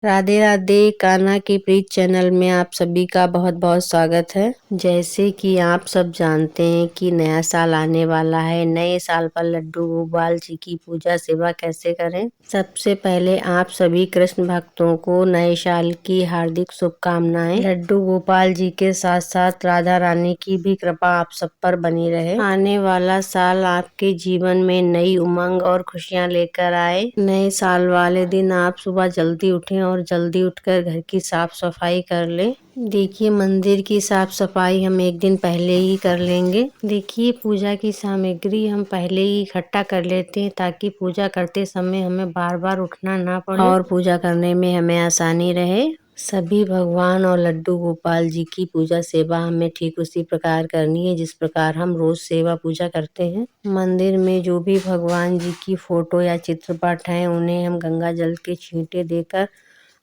राधे राधे। कान्हा की प्रीत चैनल में आप सभी का बहुत बहुत स्वागत है। जैसे कि आप सब जानते हैं कि नया साल आने वाला है। नए साल पर लड्डू गोपाल जी की पूजा सेवा कैसे करें। सबसे पहले आप सभी कृष्ण भक्तों को नए साल की हार्दिक शुभकामनाएं। लड्डू गोपाल जी के साथ साथ राधा रानी की भी कृपा आप सब पर बनी रहे। आने वाला साल आपके जीवन में नई उमंग और खुशियां लेकर आए। नए साल वाले दिन आप सुबह जल्दी उठें और जल्दी उठकर घर की साफ सफाई कर लें। देखिए, मंदिर की साफ सफाई हम एक दिन पहले ही कर लेंगे। देखिए, पूजा की सामग्री हम पहले ही इकट्ठा कर लेते हैं ताकि पूजा करते समय हमें बार बार उठना ना पड़े और पूजा करने में हमें आसानी रहे। सभी भगवान और लड्डू गोपाल जी की पूजा सेवा हमें ठीक उसी प्रकार करनी है जिस प्रकार हम रोज सेवा पूजा करते हैं। मंदिर में जो भी भगवान जी की फोटो या चित्रपट हैं उन्हें हम गंगा जल के छींटे देकर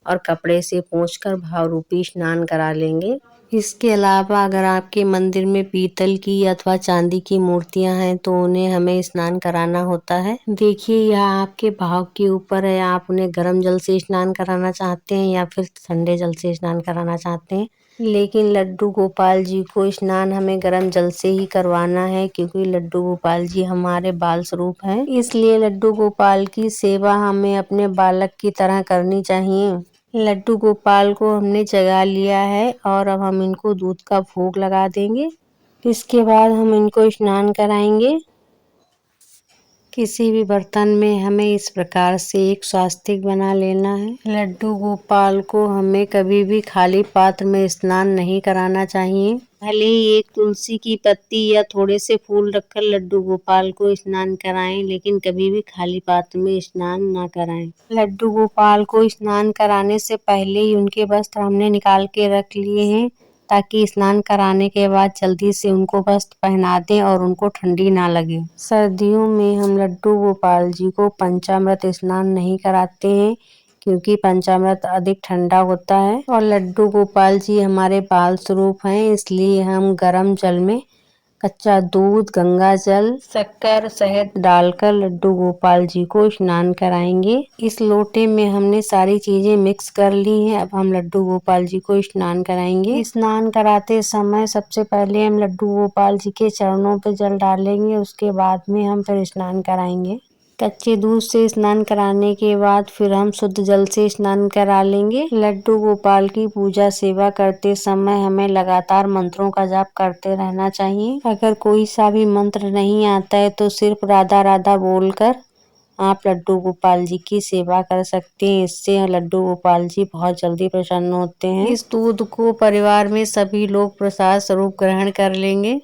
और कपड़े से पोंछकर भाव रूपी स्नान करा लेंगे। इसके अलावा अगर आपके मंदिर में पीतल की अथवा चांदी की मूर्तियां हैं तो उन्हें हमें स्नान कराना होता है। देखिए, यह आपके भाव के ऊपर है। आप उन्हें गर्म जल से स्नान कराना चाहते हैं या फिर ठंडे जल से स्नान कराना चाहते हैं। लेकिन लड्डू गोपाल जी को स्नान हमें गर्म जल से ही करवाना है क्योंकि लड्डू गोपाल जी हमारे बाल स्वरूप हैं। इसलिए लड्डू गोपाल की सेवा हमें अपने बालक की तरह करनी चाहिए। लड्डू गोपाल को हमने जगा लिया है और अब हम इनको दूध का भोग लगा देंगे। इसके बाद हम इनको स्नान कराएंगे। किसी भी बर्तन में हमें इस प्रकार से एक स्वास्तिक बना लेना है। लड्डू गोपाल को हमें कभी भी खाली पात्र में स्नान नहीं कराना चाहिए। भले ही एक तुलसी की पत्ती या थोड़े से फूल रखकर लड्डू गोपाल को स्नान कराएं, लेकिन कभी भी खाली पात्र में स्नान ना कराएं। लड्डू गोपाल को स्नान कराने से पहले ही उनके वस्त्र हमने निकाल के रख लिए हैं ताकि स्नान कराने के बाद जल्दी से उनको वस्त्र पहना दें और उनको ठंडी ना लगे। सर्दियों में हम लड्डू गोपाल जी को पंचामृत स्नान नहीं कराते हैं क्योंकि पंचामृत अधिक ठंडा होता है और लड्डू गोपाल जी हमारे बाल स्वरूप हैं। इसलिए हम गर्म जल में कच्चा दूध, गंगा जल, शक्कर, शहद डालकर लड्डू गोपाल जी को स्नान कराएंगे। इस लोटे में हमने सारी चीजें मिक्स कर ली हैं। अब हम लड्डू गोपाल जी को स्नान कराएंगे। स्नान कराते समय सबसे पहले हम लड्डू गोपाल जी के चरणों पर जल डालेंगे, उसके बाद में हम फिर स्नान कराएंगे। कच्चे दूध से स्नान कराने के बाद फिर हम शुद्ध जल से स्नान करा लेंगे। लड्डू गोपाल की पूजा सेवा करते समय हमें लगातार मंत्रों का जाप करते रहना चाहिए। अगर कोई सा भी मंत्र नहीं आता है तो सिर्फ राधा राधा बोलकर आप लड्डू गोपाल जी की सेवा कर सकते हैं। इससे लड्डू गोपाल जी बहुत जल्दी प्रसन्न होते हैं। इस दूध को परिवार में सभी लोग प्रसाद स्वरूप ग्रहण कर लेंगे।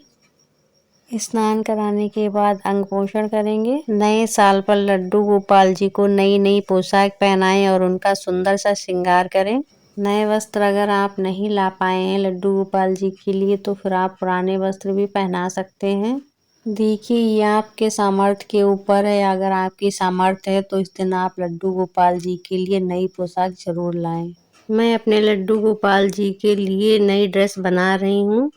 स्नान कराने के बाद अंग पोषण करेंगे। नए साल पर लड्डू गोपाल जी को नई नई पोशाक पहनाएं और उनका सुंदर सा श्रृंगार करें। नए वस्त्र अगर आप नहीं ला पाए हैं लड्डू गोपाल जी के लिए तो फिर आप पुराने वस्त्र भी पहना सकते हैं। देखिए, ये आपके सामर्थ्य के ऊपर है। अगर आपकी सामर्थ्य है तो इस दिन आप लड्डू गोपाल जी के लिए नई पोशाक जरूर लाएं। मैं अपने लड्डू गोपाल जी के लिए नई ड्रेस बना रही हूँ।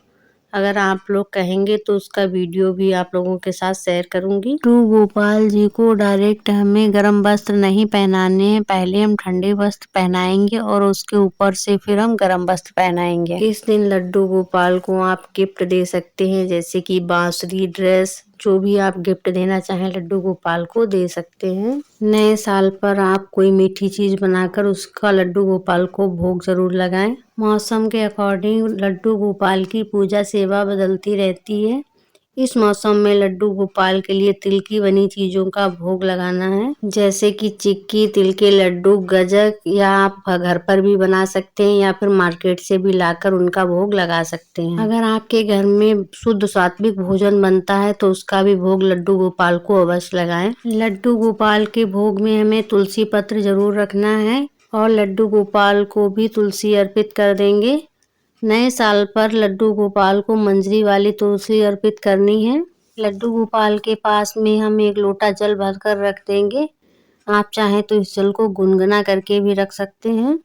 अगर आप लोग कहेंगे तो उसका वीडियो भी आप लोगों के साथ शेयर करूंगी। लड्डू गोपाल जी को डायरेक्ट हमें गर्म वस्त्र नहीं पहनाने हैं। पहले हम ठंडे वस्त्र पहनाएंगे और उसके ऊपर से फिर हम गर्म वस्त्र पहनाएंगे। इस दिन लड्डू गोपाल को आप गिफ्ट दे सकते हैं, जैसे कि बांसुरी, ड्रेस, जो भी आप गिफ्ट देना चाहें लड्डू गोपाल को दे सकते हैं। नए साल पर आप कोई मीठी चीज बनाकर उसका लड्डू गोपाल को भोग जरूर लगाएं। मौसम के अकॉर्डिंग लड्डू गोपाल की पूजा सेवा बदलती रहती है। इस मौसम में लड्डू गोपाल के लिए तिल की बनी चीजों का भोग लगाना है, जैसे कि चिक्की, तिल के लड्डू, गजक, या आप घर पर भी बना सकते हैं या फिर मार्केट से भी लाकर उनका भोग लगा सकते हैं। अगर आपके घर में शुद्ध सात्विक भोजन बनता है तो उसका भी भोग लड्डू गोपाल को अवश्य लगाएं। लड्डू गोपाल के भोग में हमें तुलसी पत्र जरूर रखना है और लड्डू गोपाल को भी तुलसी अर्पित कर देंगे। नए साल पर लड्डू गोपाल को मंजरी वाली तुलसी अर्पित करनी है। लड्डू गोपाल के पास में हम एक लोटा जल भरकर रख देंगे। आप चाहें तो इस जल को गुनगुना करके भी रख सकते हैं।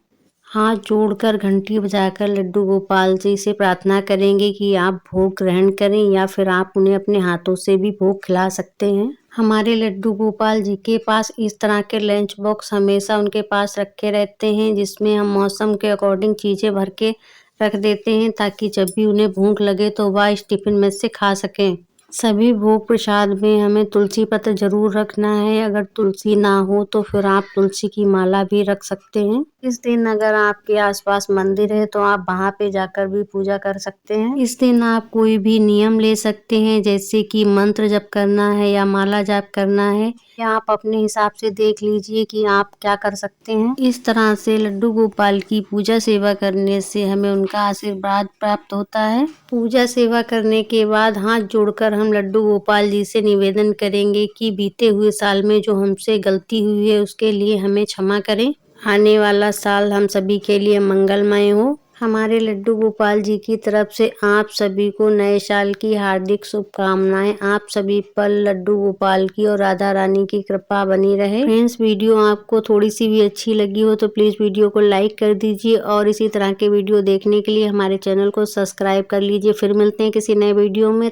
हाथ जोड़कर घंटी बजाकर लड्डू गोपाल जी से प्रार्थना करेंगे कि आप भोग ग्रहण करें, या फिर आप उन्हें अपने हाथों से भी भोग खिला सकते हैं। हमारे लड्डू गोपाल जी के पास इस तरह के लंच बॉक्स हमेशा उनके पास रखे रहते हैं, जिसमें हम मौसम के अकॉर्डिंग चीज़ें भर के रख देते हैं, ताकि जब भी उन्हें भूख लगे तो वह इस टिफिन में से खा सकें। सभी भोग प्रसाद में हमें तुलसी पत्र जरूर रखना है। अगर तुलसी ना हो तो फिर आप तुलसी की माला भी रख सकते हैं। इस दिन अगर आपके आसपास मंदिर है तो आप वहां पे जाकर भी पूजा कर सकते हैं। इस दिन आप कोई भी नियम ले सकते हैं, जैसे कि मंत्र जप करना है या माला जाप करना है, या आप अपने हिसाब से देख लीजिए कि आप क्या कर सकते हैं। इस तरह से लड्डू गोपाल की पूजा सेवा करने से हमें उनका आशीर्वाद प्राप्त होता है। पूजा सेवा करने के बाद हाथ जोड़कर हम लड्डू गोपाल जी से निवेदन करेंगे कि बीते हुए साल में जो हमसे गलती हुई है उसके लिए हमें क्षमा करें। आने वाला साल हम सभी के लिए मंगलमय हो। हमारे लड्डू गोपाल जी की तरफ से आप सभी को नए साल की हार्दिक शुभकामनाएं। आप सभी पर लड्डू गोपाल की और राधा रानी की कृपा बनी रहे। फ्रेंड्स, वीडियो आपको थोड़ी सी भी अच्छी लगी हो तो प्लीज़ वीडियो को लाइक कर दीजिए, और इसी तरह के वीडियो देखने के लिए हमारे चैनल को सब्सक्राइब कर लीजिए। फिर मिलते हैं किसी नए वीडियो में।